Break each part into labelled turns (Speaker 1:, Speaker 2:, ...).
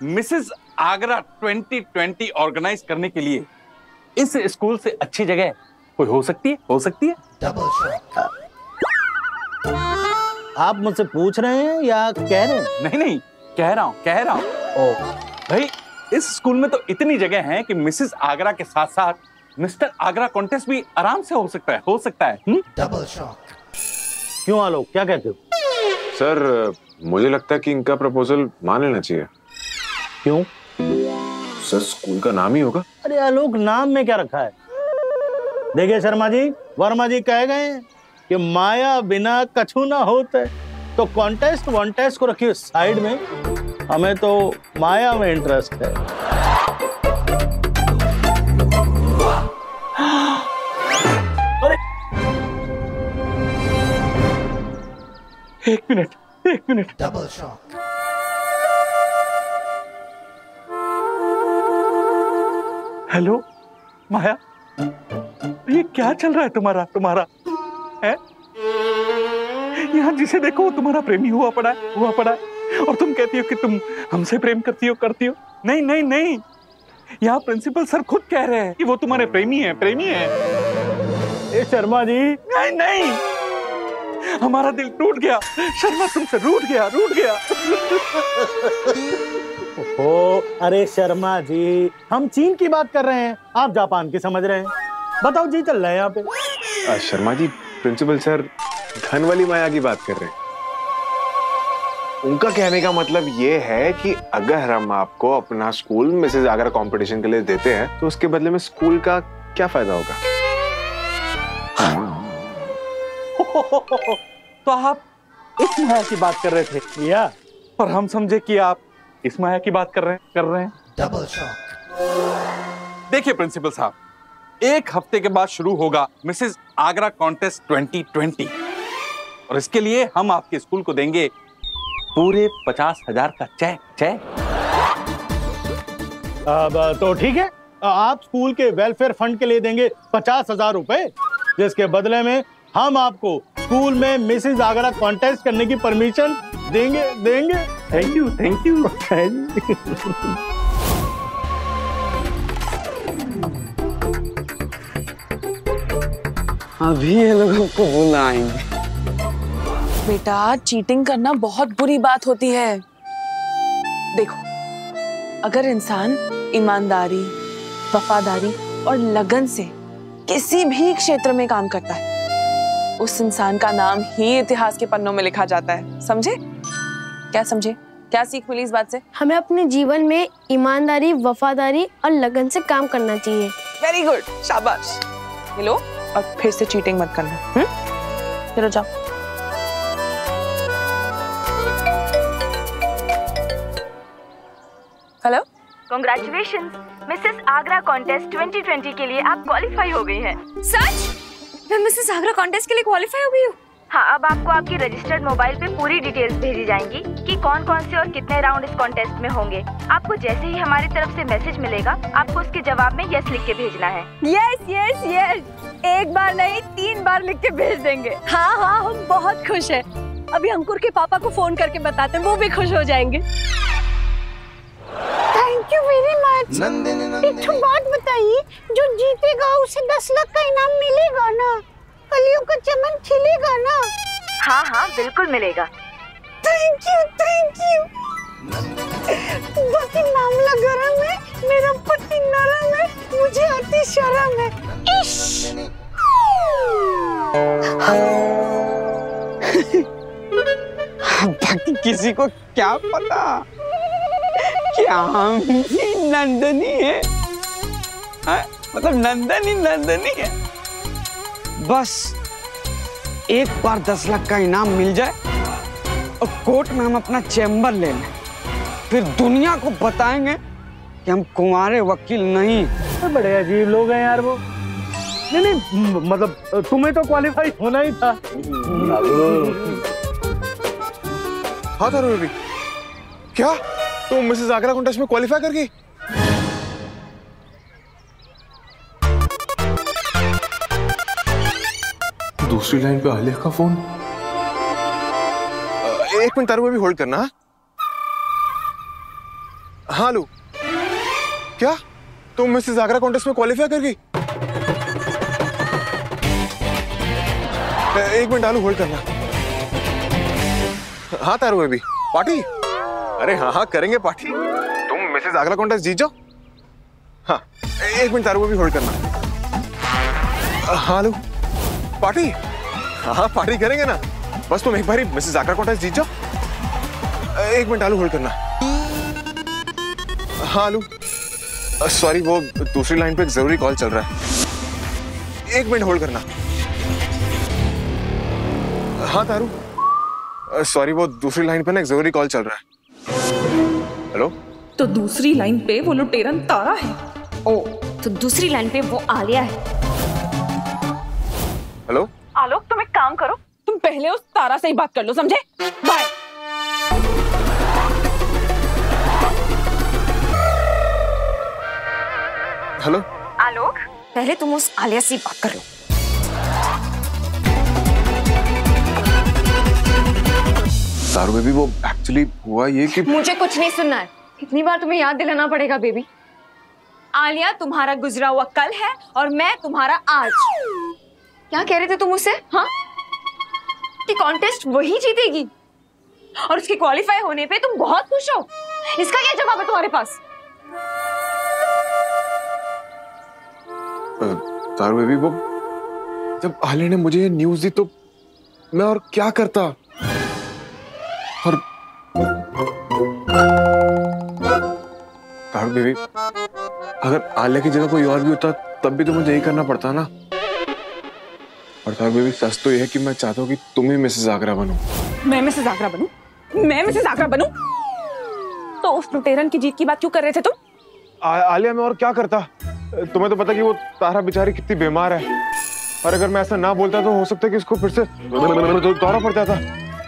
Speaker 1: Mrs Agra 2020 organise करने के लिए इस स्कूल से अच्छी जगह कोई हो सकती है? हो सकती है?
Speaker 2: आप मुझसे पूछ रहे हैं या कह रहे हैं?
Speaker 1: नहीं नहीं, कह रहा हूँ। ओ भाई, इस स्कूल में तो इतनी जगह है कि मिसेस आगरा के साथ साथ मिस्टर आगरा कॉन्टेस्ट भी आराम से हो सकता है।
Speaker 2: Double shock. क्यों आलोक, क्या कहते हो?
Speaker 3: सर मुझे लगता है कि इनका प्रपोजल मान लेना चाहिए।
Speaker 2: क्यों?
Speaker 3: सर स्कूल का नाम ही होगा।
Speaker 2: अरे आलोक, नाम में क्या रखा है? देखिए शर्मा जी, वर्मा जी कह गए हैं कि माया बिना कछु ना होता है, तो कॉन्टेस्ट वॉन्टेस्ट को रखिए साइड में, हमें तो माया में इंटरेस्ट है।
Speaker 1: अरे एक मिनट।
Speaker 2: Double shock.
Speaker 1: हेलो माया, ये क्या चल रहा है तुम्हारा है? यहाँ जिसे देखो वो तुम्हारा प्रेमी हुआ पड़ा है, और तुम कहती हो कि तुम हमसे प्रेम करती हो। नहीं, यहाँ प्रिंसिपल सर खुद कह रहे हैं कि वो तुम्हारे प्रेमी है।
Speaker 2: ए शर्मा जी,
Speaker 1: नहीं, हमारा दिल टूट गया, शर्मा तुमसे रूठ गया।
Speaker 2: ओ अरे शर्मा जी, हम चीन की बात कर रहे हैं, आप जापान की समझ रहे हैं। बताओ जी, चल रहे हैं यहाँ पे।
Speaker 3: शर्मा जी, प्रिंसिपल सर धन वाली माया की बात कर रहे हैं। उनका कहने का मतलब ये है कि अगर हम आपको अपना स्कूल मिसेस आगरा कंपटीशन के लिए देते हैं तो उसके बदले में स्कूल का क्या फायदा होगा?
Speaker 1: तो आप इस माया की बात कर रहे थे या? पर हम समझे कि आप इस माया की बात कर रहे हैं।
Speaker 2: Double shock.
Speaker 1: देखिए प्रिंसिपल साहब, एक हफ्ते के बाद शुरू होगा मिसेस आगरा कॉन्टेस्ट 2020, और इसके लिए हम आपके स्कूल को देंगे पूरे 50,000 का चेक।
Speaker 2: अब तो ठीक है, आप स्कूल के वेलफेयर फंड के लिए देंगे 50,000 रुपए, जिसके बदले में हम आपको स्कूल में मिसेस आगरा कॉन्टेस्ट करने की परमिशन देंगे।
Speaker 1: Thank you.
Speaker 4: अभी ये लोग हमको बुलाएंगे।
Speaker 5: बेटा, चीटिंग करना बहुत बुरी बात होती है। देखो, अगर इंसान ईमानदारी, वफादारी और लगन से किसी भी क्षेत्र में काम करता है, उस इंसान का नाम ही इतिहास के पन्नों में लिखा जाता है। समझे? क्या समझे? क्या सीख मिली इस बात से?
Speaker 6: हमें अपने जीवन में ईमानदारी, वफादारी और लगन से काम करना चाहिए।
Speaker 5: वेरी गुड, शाबाश। मिलो और फिर से चीटिंग मत करना। चलो जाओ। Hello,
Speaker 7: congratulations, Mrs Agra contest 2020 के लिए आप क्वालिफाई हो गई हैं।
Speaker 6: सच? मैं मिसेस आगरा कॉन्टेस्ट के लिए क्वालिफाई हो गई हूँ?
Speaker 7: हाँ, अब आपको आपकी रजिस्टर्ड मोबाइल पे पूरी डिटेल्स भेजी जाएंगी कि कौन कौन से और कितने राउंड इस कॉन्टेस्ट में होंगे। आपको जैसे ही हमारी तरफ से मैसेज मिलेगा, आपको उसके जवाब में यस लिख के भेजना है।
Speaker 8: यस, एक बार नहीं 3 बार लिख के भेज देंगे। हाँ, हम बहुत खुश हैं। अभी अंकुर के पापा को फोन करके बताते हैं, वो भी खुश हो जाएंगे।
Speaker 6: Thank you very much. एक बात बताइए, जो जीतेगा उसे 10 लाख का इनाम मिलेगा ना? कलियों का चमन खिलेगा ना?
Speaker 7: हाँ, बिल्कुल मिलेगा।
Speaker 6: Thank you. बाकी मामला गरम है, मेरा पति नरम है, मुझे आती शर्म है। इश।
Speaker 4: बाकी किसी को क्या पता क्या हम भी नंदनी है? मतलब नंदनी है। बस एक बार 10 लाख का इनाम मिल जाए और कोर्ट में हम अपना चैम्बर ले लें, फिर दुनिया को बताएंगे कि हम कुंवारे वकील नहीं।
Speaker 2: बड़े अजीब लोग हैं यार वो। नहीं, मतलब तुम्हें तो क्वालिफाई होना ही था।
Speaker 3: हाँ था रूबी, क्या तुम मिसेस आगरा कॉन्टेस्ट में क्वालिफाई कर गई? दूसरी लाइन पे आलिया का फोन। एक मिनट तारू, भी होल्ड करना। हाँ आलू, क्या तुम मिसेस आगरा कॉन्टेस्ट में क्वालिफाई कर गई? एक मिनट आलू, होल्ड करना। हाँ तारू बेबी, पार्टी? अरे हाँ हाँ करेंगे पार्टी, तुम मिसेस आगरा कॉन्टेस्ट जीत जाओ। हाँ एक मिनट तारू बेबी, होल्ड करना। हाँ आलू, पार्टी? हाँ पार्टी करेंगे ना, बस तुम एक बार मिसेस आगरा कॉन्टेस्ट जीत जाओ। एक मिनट आलू, होल्ड करना। हाँ आलू, सॉरी वो दूसरी लाइन पे एक जरूरी कॉल चल रहा है, एक मिनट होल्ड करना। हाँ तारू, सॉरी वो दूसरी लाइन पे ना एक जरूरी कॉल चल रहा है। हेलो?
Speaker 5: तो दूसरी लाइन पे वो लुटेरन तारा है।
Speaker 8: ओ, तो दूसरी लाइन पे वो आलिया है।
Speaker 3: हेलो?
Speaker 5: आलोक, तुम एक काम करो, तुम पहले उस तारा से ही बात कर लो, समझे? बाय।
Speaker 3: हेलो?
Speaker 8: आलोक, पहले तुम उस आलिया से बात कर लो।
Speaker 3: तारू बेबी, वो एक्चुअली हुआ ये कि
Speaker 8: मुझे कुछ नहीं सुनना है। कितनी बार तुम्हें याद दिलाना पड़ेगा बेबी? आलिया तुम्हारा गुजरा हुआ कल है और मैं तुम्हारा आज। क्या कह रहे थे तुम उससे? हाँ, कि कॉन्टेस्ट वही जीतेगी और उसके क्वालिफाई होने पे तुम बहुत खुश हो। इसका क्या जवाब है तुम्हारे पास?
Speaker 3: तारू बेबी, वो जब आलिया ने मुझे ये न्यूज़ दी तो मैं और क्या करता। और तारू बेबी, अगर आलिया की जगह कोई और भी होता तब भी तो मुझे यही करना पड़ता ना। और तारू बेबी, सच तो ये है कि मैं चाहता हूँ कि तुम ही मिसेस आगरा बनो।
Speaker 5: मैं मिसेस आगरा बनूं? मैं मिसेस आगरा बनूं? तो उस लुटेरन की जीत की बात क्यों कर रहे थे तुम?
Speaker 3: आलिया, मैं और क्या करता? तुम्हें तो पता कि वो तारा बेचारी कितनी बीमार है, और अगर मैं ऐसा ना बोलता तो हो सकता है कि उसको फिर से दौरा पड़ जाता,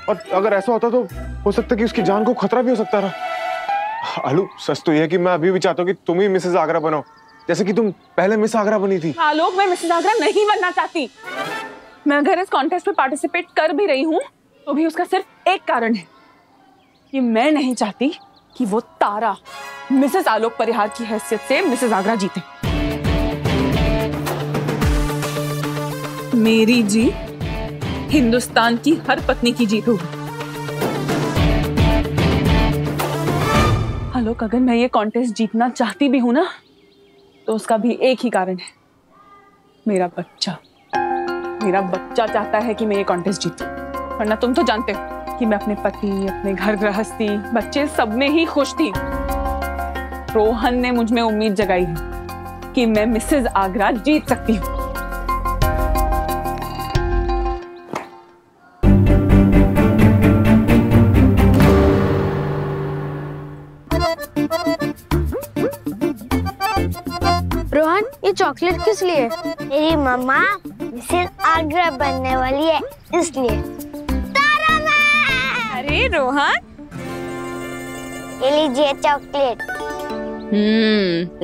Speaker 3: और अगर ऐसा होता तो हो सकता है कि उसकी जान को खतरा भी हो सकता था। आलू, सच तो यह है कि मैं अभी भी चाहता हूँ कि तुम ही मिसेस आगरा बनो, जैसे कि तुम पहले मिस आगरा बनी थी।
Speaker 5: आलोक, मैं मिसेस आगरा नहीं बनना चाहती। मैं अगर इस कॉन्टेस्ट में पार्टिसिपेट कर भी रही हूँ तो भी उसका सिर्फ एक कारण है कि मैं नहीं चाहती कि वो तारा मिसेस आलोक परिहार की हैसियत से मिसेस आगरा जीते। मेरी जीत हिंदुस्तान की हर पत्नी की जीत होगी। आलोक, अगर मैं ये कॉन्टेस्ट जीतना चाहती भी हूं ना, तो उसका भी एक ही कारण है, मेरा बच्चा। मेरा बच्चा चाहता है कि मैं ये कॉन्टेस्ट जीतूं, वरना तुम तो जानते हो कि मैं अपने पति, अपने घर गृहस्थी, बच्चे सब में ही खुश थी। रोहन ने मुझ में उम्मीद जगाई है कि मैं मिसेस आगरा जीत सकती हूँ।
Speaker 6: रोहन, ये चॉकलेट किस लिए? मेरी मम्मा मिसेस आगरा बनने वाली है, इसलिए। तारा मैम!
Speaker 8: अरे रोहन,
Speaker 6: ये लीजिए चॉकलेट।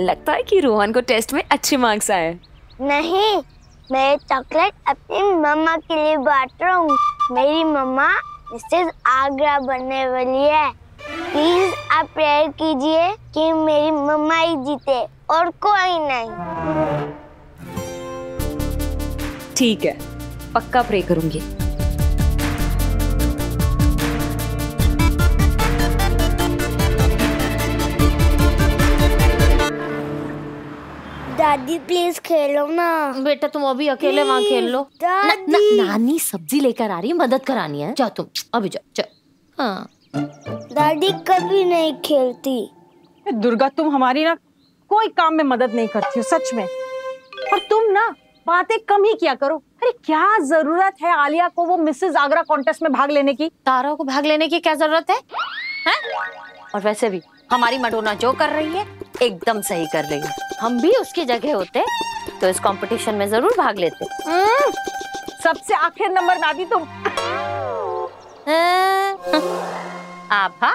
Speaker 8: लगता है कि रोहन को टेस्ट में अच्छे मार्क्स आए।
Speaker 6: नहीं, मैं चॉकलेट अपनी मम्मा के लिए बांट रहा हूँ। मेरी मम्मा मिसेस आगरा बनने वाली है। प्लीज आप प्रेयर कीजिए कि मेरी मम्मा ही जीते और कोई नहीं।
Speaker 8: ठीक है, पक्का प्रे करूंगी।
Speaker 6: दादी प्लीज खेलो ना।
Speaker 9: बेटा तुम अभी अकेले वहाँ खेल लो। नानी सब्जी लेकर आ रही है, मदद करानी है। जाओ तुम अभी जाओ। हाँ,
Speaker 6: दादी कभी नहीं खेलती।
Speaker 10: दुर्गा, तुम हमारी ना कोई काम में मदद नहीं करती हो, सच में। और तुम ना बातें कम ही किया करो। अरे क्या जरूरत है आलिया को वो मिसेस आगरा कॉन्टेस्ट में भाग लेने की?
Speaker 9: तारा को भाग लेने की क्या जरूरत है? और वैसे भी हमारी मडोना जो कर रही है एकदम सही कर रही है। हम भी उसकी जगह होते तो इस कंपटीशन में जरूर भाग लेते।
Speaker 10: सबसे आखिर नंबर दादी तुम।
Speaker 9: आप हाँ,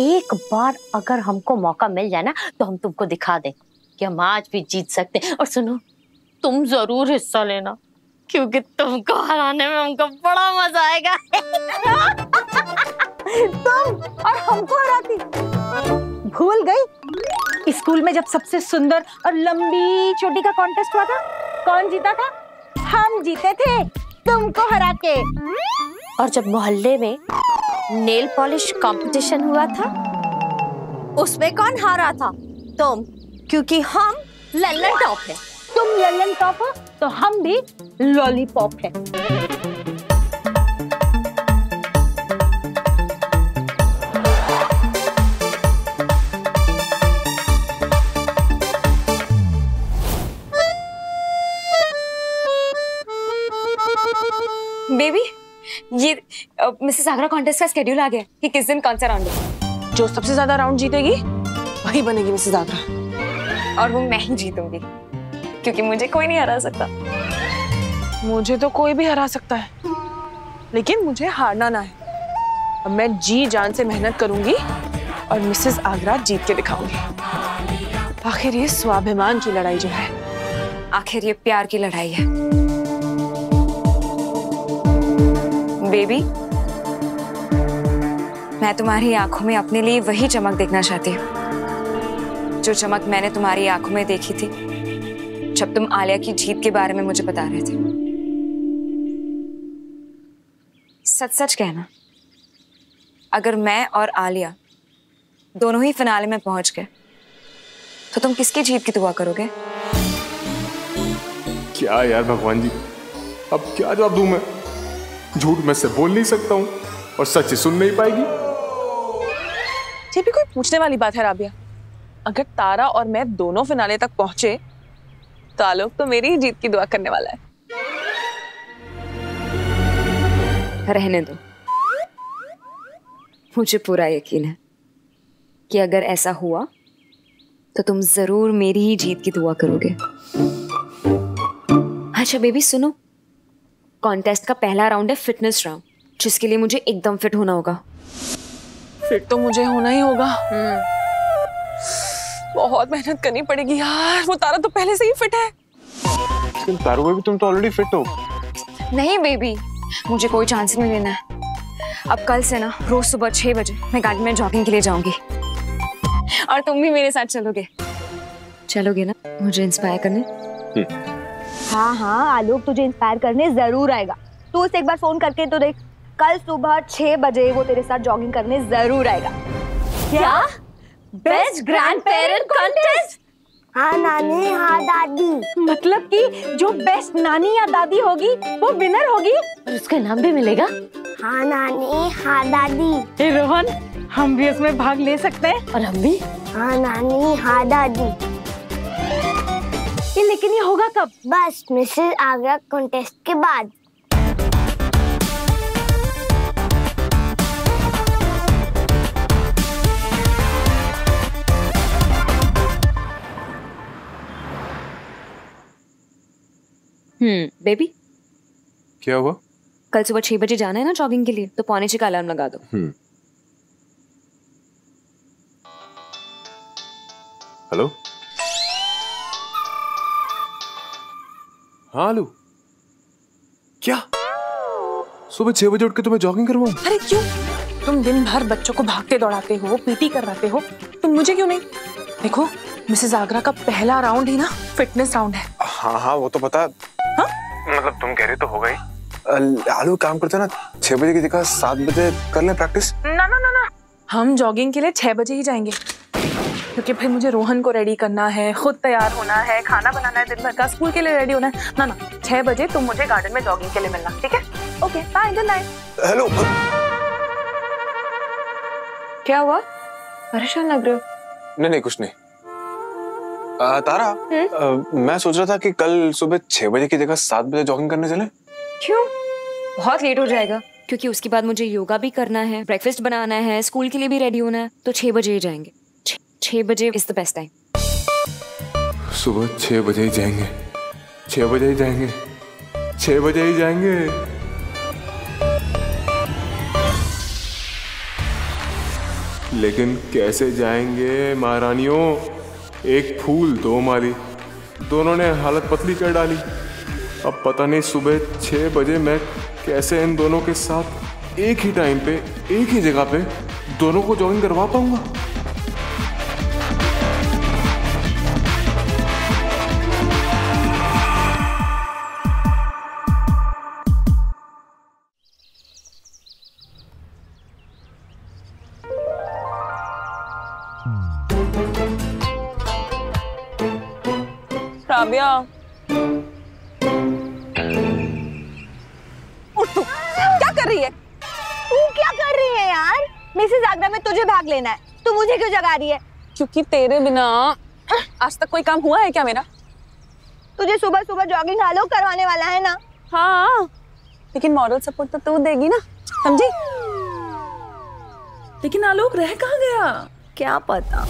Speaker 9: एक बार अगर हमको मौका मिल जाए ना तो हम तुमको दिखा दें कि हम आज भी जीत सकते हैं। और सुनो, तुम जरूर हिस्सा लेना, क्योंकि तुमको हराने में हमको बड़ा मजा आएगा।
Speaker 10: तुम और हमको हराती? भूल गई? स्कूल में जब सबसे सुंदर और लंबी चोटी का कॉन्टेस्ट हुआ था, कौन जीता था? हम जीते थे, तुमको हरा के।
Speaker 9: और जब मोहल्ले में नेल पॉलिश कंपटीशन हुआ था, उसमें कौन हारा था? तुम, क्योंकि हम लल्लन टॉप है।
Speaker 10: तुम लल्लन टॉप हो तो हम भी लॉलीपॉप है।
Speaker 8: बेबी, ये मिसेस आगरा कॉन्टेस्ट का स्केड्यूल आ गया कि किस दिन कौन सा राउंड है।
Speaker 5: जो सबसे ज्यादा राउंड जीतेगी वही बनेगी मिसेस आगरा।
Speaker 8: और वो मैं ही जीतूंगी, क्योंकि मुझे कोई नहीं हरा सकता।
Speaker 5: मुझे तो कोई भी हरा सकता है, लेकिन मुझे हारना ना है। अब मैं जी जान से मेहनत करूंगी और मिसेस आगरा जीत के दिखाऊंगी। आखिर ये स्वाभिमान की लड़ाई जो है,
Speaker 8: आखिर ये प्यार की लड़ाई है। बेबी, मैं तुम्हारी आंखों में अपने लिए वही चमक देखना चाहती हूँ जो चमक मैंने तुम्हारी आंखों में देखी थी जब तुम आलिया की जीत के बारे में मुझे बता रहे थे। सच सच कहना, अगर मैं और आलिया दोनों ही फिनाले में पहुंच गए तो तुम किसकी जीत की दुआ करोगे?
Speaker 3: क्या यार भगवान जी, अब क्या जवाब दूं मैं? झूठ मैं से बोल नहीं सकता हूँ और सच सुन नहीं पाएगी।
Speaker 5: ये भी कोई पूछने वाली बात है राबिया? अगर तारा और मैं दोनों फिनाले तक पहुंचे तो आलोक तो मेरी ही जीत की दुआ करने वाला है।
Speaker 8: रहने दो, मुझे पूरा यकीन है कि अगर ऐसा हुआ तो तुम जरूर मेरी ही जीत की दुआ करोगे। अच्छा बेबी सुनो, कॉन्टेस्ट का पहला राउंड है फिटनेस राउंड, जिसके लिए मुझे एकदम फिट होना होगा।
Speaker 5: फिट तो मुझे होना ही होगा। बहुत मेहनत करनी पड़ेगी यार। वो तारा तो पहले से ही फिट है।
Speaker 3: लेकिन तारू बेबी, तुम तो ऑलरेडी फिट हो।
Speaker 8: नहीं बेबी, मुझे कोई चांस नहीं लेना है। अब कल से ना रोज सुबह 6 बजे मैं गार्डन में जॉगिंग के लिए जाऊंगी और तुम भी मेरे साथ चलोगे। चलोगे ना मुझे इंस्पायर करने?
Speaker 11: हाँ हाँ, आलोक तुझे इंस्पायर करने जरूर आएगा। तू उसे एक बार फोन करके तो देख, कल सुबह 6 बजे वो तेरे साथ जॉगिंग करने जरूर आएगा।
Speaker 9: क्या? Best grand parent contest?
Speaker 6: हाँ नानी, हाँ दादी।
Speaker 10: मतलब कि जो बेस्ट नानी या दादी होगी वो विनर होगी
Speaker 9: और उसका नाम भी मिलेगा?
Speaker 6: हाँ नानी, हाँ दादी।
Speaker 10: रोहन, हम भी उसमें भाग ले सकते हैं?
Speaker 9: और हम भी?
Speaker 6: हाँ नानी, हाँ दादी।
Speaker 10: लेकिन ये होगा कब?
Speaker 6: बस मिसेस आगरा कॉन्टेस्ट के बाद।
Speaker 8: बेबी,
Speaker 3: क्या हुआ?
Speaker 8: कल सुबह 6 बजे जाना है ना जॉगिंग के लिए, तो 5:45 का अलार्म लगा दो।
Speaker 3: हेलो, हाँ आलू, क्या सुबह 6 बजे उठ के तुम्हें जॉगिंग करवाऊं?
Speaker 5: अरे क्यों? तुम दिन भर बच्चों को भागते दौड़ाते हो, पीटी करवाते हो, तुम मुझे क्यों नहीं? देखो, मिसेस आगरा का पहला राउंड ही ना फिटनेस राउंड है।
Speaker 3: हाँ हाँ, वो तो पता।
Speaker 5: हाँ?
Speaker 3: मतलब तुम कह रही तो हो गई। आलू काम करते ना, 6 बजे की जगह 7 बजे कर लें प्रैक्टिस।
Speaker 5: ना ना ना ना, हम जॉगिंग के लिए 6 बजे ही जाएंगे, क्योंकि फिर मुझे रोहन को रेडी करना है, खुद तैयार होना है, खाना बनाना है, दिन भर का स्कूल के लिए रेडी होना है। ना ना, 6 बजे तुम मुझे गार्डन में जॉगिंग के लिए मिलना, ठीक है? Okay, bye, good night.
Speaker 3: Hello.
Speaker 8: क्या हुआ? परेशान लग रहे हो?
Speaker 3: नहीं, कुछ नहीं। तारा, मैं सोच रहा था कि कल सुबह 6 बजे की जगह 7 बजे जॉगिंग करने चलें।
Speaker 8: क्यों? बहुत लेट हो जाएगा, क्योंकि उसके बाद मुझे योगा भी करना है, ब्रेकफास्ट बनाना है, स्कूल के लिए भी रेडी होना है, तो 6 बजे ही जाएंगे। 6 बजे इज द बेस्ट टाइम।
Speaker 3: सुबह 6 बजे ही जाएंगे, 6 बजे ही जाएंगे, 6 बजे ही जाएंगे। लेकिन कैसे जाएंगे महारानियों? एक फूल दो माली, दोनों ने हालत पतली कर डाली। अब पता नहीं सुबह 6 बजे मैं कैसे इन दोनों के साथ एक ही टाइम पे, एक ही जगह पे दोनों को जॉगिंग करवा पाऊंगा।
Speaker 5: राबिया।
Speaker 11: उठ तू, क्या कर रही है? तू क्या कर रही है यार? मिसेस आगरा में तुझे भाग लेना है, तू मुझे क्यों जगा रही है?
Speaker 5: क्योंकि तेरे बिना आज तक कोई काम हुआ है क्या मेरा?
Speaker 11: तुझे सुबह सुबह जॉगिंग आलोक करवाने वाला है ना?
Speaker 5: हाँ, लेकिन मॉरल सपोर्ट तो तू देगी ना, समझी? लेकिन आलोक रह कहाँ गया?
Speaker 11: क्या पता।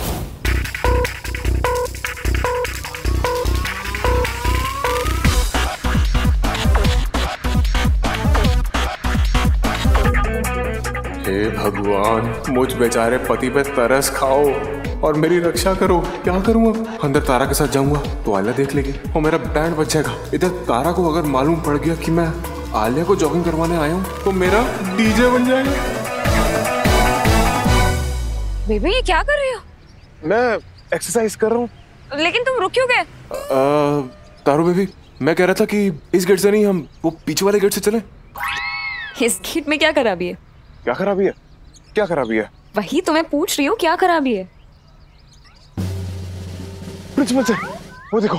Speaker 3: हे भगवान, मुझ बेचारे पति पे तरस खाओ और मेरी रक्षा करो। क्या करूँ अब? अंदर तारा के साथ जाऊंगा तो आलिया देख लेगी और मेरा बैंड बच जाएगा। इधर तारा को अगर मालूम पड़ गया कि मैं आलिया को जॉगिंग करवाने आया हूँ तो मेरा डीजे बन जाएगा।
Speaker 8: बेबी, ये क्या कर रही हो?
Speaker 3: मैं एक्सरसाइज कर रहा हूँ।
Speaker 8: लेकिन तुम रुक क्यों गए?
Speaker 3: तारू बेबी, मैं कह रहा था कि इस गेट से नहीं, हम वो पीछे वाले गेट से चलें।
Speaker 8: इस गेट में क्या खराबी है?
Speaker 3: क्या खराबी है? क्या खराबी है?
Speaker 8: वही तो मैं पूछ रही हूँ, क्या खराबी है?
Speaker 3: प्रिंसिपल सर, वो देखो।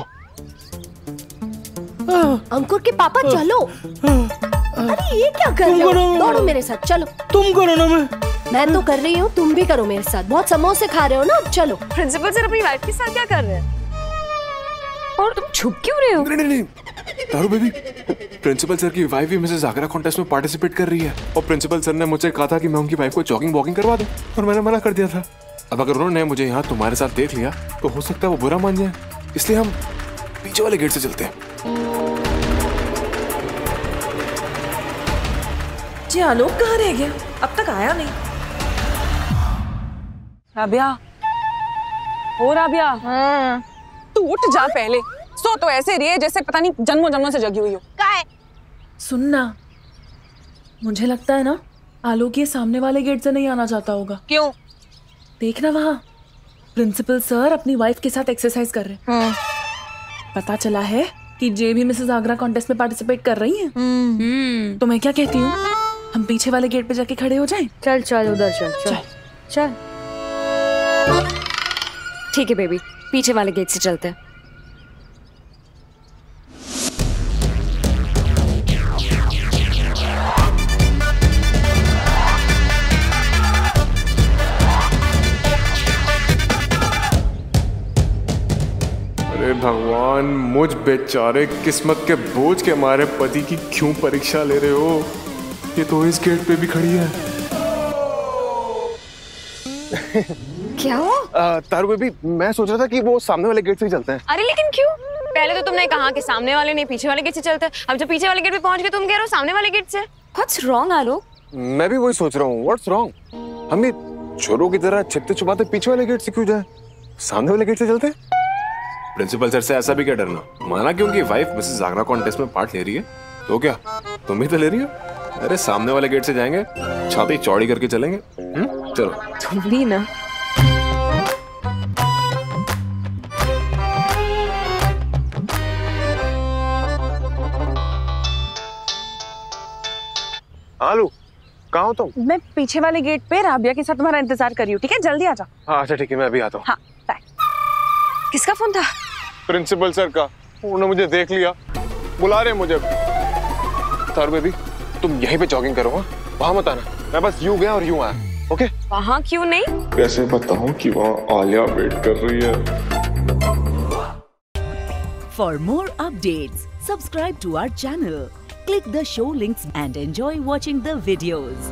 Speaker 9: अंकुर के पापा चलो। अरे ये क्या कर रहे हो? दौड़ो मेरे साथ, चलो।
Speaker 2: तुम करो ना।
Speaker 9: मैं तो कर रही हूँ, तुम भी करो मेरे साथ। बहुत समोसे खा रहे हो ना, चलो।
Speaker 8: प्रिंसिपल सर अपनी वाइफ के साथ क्या कर रहे हैं? और तुम छुप क्यों रहे हो?
Speaker 3: नहीं, तारू बेबी, प्रिंसिपल सर की वाइफ भी मिसेस आगरा कॉन्टेस्ट में पार्टिसिपेट कर रही है और प्रिंसिपल सर ने मुझसे कहा था कि मैं उनकी वाइफ को जॉगिंग वॉकिंग करवा दूं और मैंने मना कर दिया था। अब अगर उन्होंने मुझे यहाँ तुम्हारे साथ देख लिया तो हो सकता है वो बुरा मान जाए, इसलिए हम पीछे वाले गेट से चलते हैं।
Speaker 5: जी आलोक कहाँ रह गया? अब तक आया नहीं। राबिया, ओ राबिया, तू उठ जा पहले। सो तो ऐसे रही है जैसे पता नहीं जन्मों जन्मों से जगी हुई हो।
Speaker 11: काय?
Speaker 5: सुनना, मुझे लगता है ना आलोक ये सामने वाले गेट से नहीं आना चाहता होगा।
Speaker 11: क्यों?
Speaker 5: देखना वहाँ प्रिंसिपल सर अपनी वाइफ के साथ एक्सरसाइज कर रहे हैं। पता चला है कि जे भी मिसेस आगरा कॉन्टेस्ट में पार्टिसिपेट कर रही हैं। तो मैं क्या कहती हूँ, हम पीछे वाले गेट पे जाके खड़े हो जाएं?
Speaker 9: चल चल उधर चल। चल।
Speaker 8: ठीक है बेबी, पीछे वाले गेट से चलते हैं।
Speaker 3: अरे भगवान, मुझ बेचारे किस्मत के बोझ के मारे पति की क्यों परीक्षा ले रहे हो? ये तो इस गेट पे भी खड़ी है।
Speaker 8: क्या हुआ?
Speaker 3: तारू बेबी, मैं सोच रहा था कि वो सामने वाले गेट से ही चलते हैं।
Speaker 8: अरे लेकिन क्यों? पहले तो तुमने कहा कि सामने वाले नहीं, पीछे वाले गेट से चलते हैं। अब जब पीछे वाले गेट पे पहुंच गए तुम कह रहे हो सामने वाले गेट से। व्हाट्स रॉन्ग आलोक?
Speaker 3: मैं भी वही सोच रहा हूँ, व्हाट्स रॉन्ग? हम ये चोरों की तरह छिपते छुपाते पीछे वाले गेट से क्यों जाए? सामने वाले गेट से चलते हैं। प्रिंसिपल सर से ऐसा भी क्या डरना? माना कि उनकी वाइफ मिसेस आगरा कॉन्टेस्ट में पार्ट ले रही है तो क्या तुम भी तो ले रही हो? अरे सामने वाले गेट से जाएंगे, छाती चौड़ी करके चलेंगे। चलो।
Speaker 8: तुम भी ना।
Speaker 3: आलू, कहाँ हो तुम?
Speaker 5: मैं पीछे वाले गेट पे राबिया के साथ तुम्हारा इंतजार कर रही हूँ। ठीक है, जल्दी आ जाओ।
Speaker 3: हाँ अच्छा ठीक है, मैं अभी आता हूँ।
Speaker 5: हाँ, बाय।
Speaker 8: किसका फोन था?
Speaker 3: प्रिंसिपल सर का। उन्होंने मुझे देख लिया, बुला रहे मुझे। तारू बेबी, तुम यहीं पे जॉगिंग करो, वहाँ मत आना। मैं बस यूं गया और यूं आया। ओके?
Speaker 8: वहाँ क्यों नहीं?
Speaker 3: कैसे बताऊं कि वहाँ आलिया वेट कर रही है।
Speaker 12: For more updates, subscribe to our channel, click the show links and enjoy watching the videos.